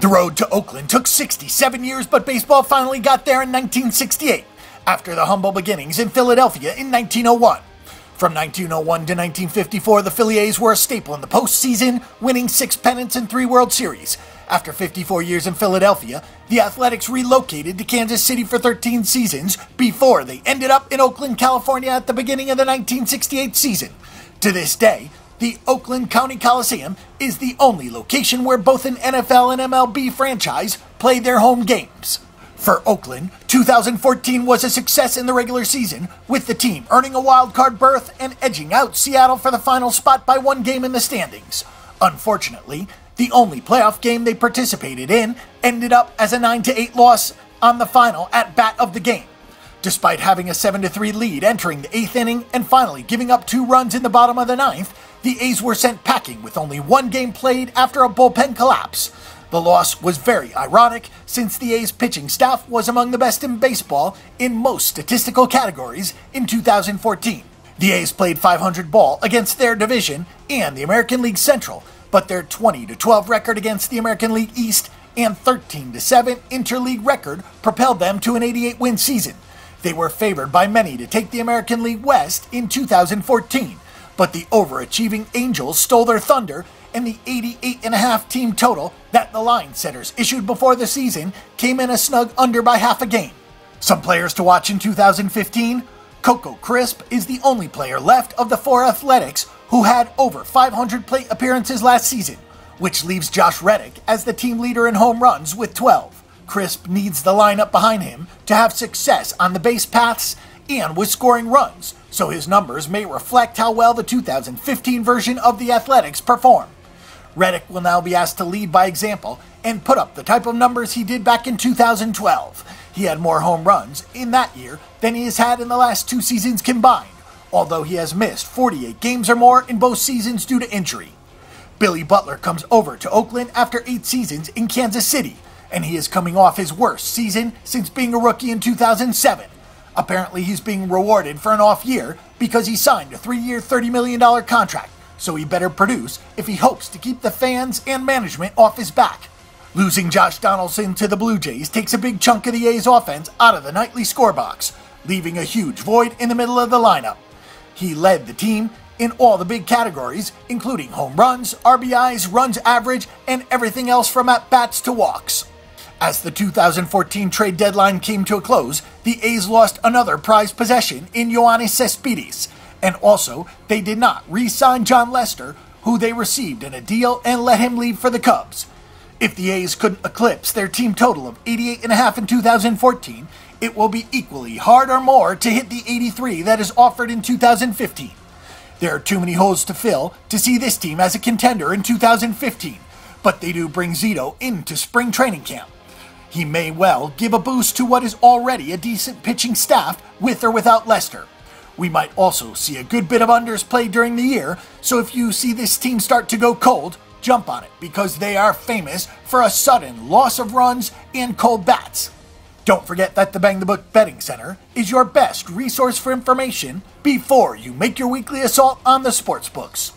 road to Oakland took 67 years, but baseball finally got there in 1968, after the humble beginnings in Philadelphia in 1901. From 1901 to 1954, the Philly A's were a staple in the postseason, winning 6 pennants and 3 World Series. After 54 years in Philadelphia, the Athletics relocated to Kansas City for 13 seasons before they ended up in Oakland, California at the beginning of the 1968 season. To this day, the Oakland County Coliseum is the only location where both an NFL and MLB franchise play their home games. For Oakland, 2014 was a success in the regular season, with the team earning a wild card berth and edging out Seattle for the final spot by 1 game in the standings. Unfortunately, the only playoff game they participated in ended up as a 9-8 loss on the final at bat of the game. Despite having a 7-3 lead entering the 8th inning and finally giving up 2 runs in the bottom of the 9th, the A's were sent packing with only 1 game played after a bullpen collapse. The loss was very ironic, since the A's pitching staff was among the best in baseball in most statistical categories in 2014. The A's played 500 ball against their division and the American League Central, but their 20-12 record against the American League East and 13-7 interleague record propelled them to an 88-win season. They were favored by many to take the American League West in 2014, but the overachieving Angels stole their thunder, and the 88.5 team total that the line setters issued before the season came in a snug under by half a game. Some players to watch in 2015: Coco Crisp is the only player left of the 4 Athletics who had over 500 plate appearances last season, which leaves Josh Reddick as the team leader in home runs with 12. Crisp needs the lineup behind him to have success on the base paths and with scoring runs, so his numbers may reflect how well the 2015 version of the Athletics performed. Reddick will now be asked to lead by example and put up the type of numbers he did back in 2012. He had more home runs in that year than he has had in the last 2 seasons combined, although he has missed 48 games or more in both seasons due to injury. Billy Butler comes over to Oakland after 8 seasons in Kansas City, and he is coming off his worst season since being a rookie in 2007. Apparently he's being rewarded for an off year because he signed a 3-year, $30 million contract, so he better produce if he hopes to keep the fans and management off his back. Losing Josh Donaldson to the Blue Jays takes a big chunk of the A's offense out of the nightly scorebox, leaving a huge void in the middle of the lineup. He led the team in all the big categories, including home runs, RBIs, runs average, and everything else from at-bats to walks. As the 2014 trade deadline came to a close, the A's lost another prized possession in Yoenis Cespedes, and also they did not re-sign John Lester, who they received in a deal and let him leave for the Cubs. If the A's couldn't eclipse their team total of 88.5 in 2014, it will be equally hard or more to hit the 83 that is offered in 2015. There are too many holes to fill to see this team as a contender in 2015, but they do bring Zito into spring training camp. He may well give a boost to what is already a decent pitching staff with or without Lester. We might also see a good bit of unders played during the year, so if you see this team start to go cold, jump on it, because they are famous for a sudden loss of runs and cold bats. Don't forget that the Bang the Book Betting Center is your best resource for information before you make your weekly assault on the sportsbooks.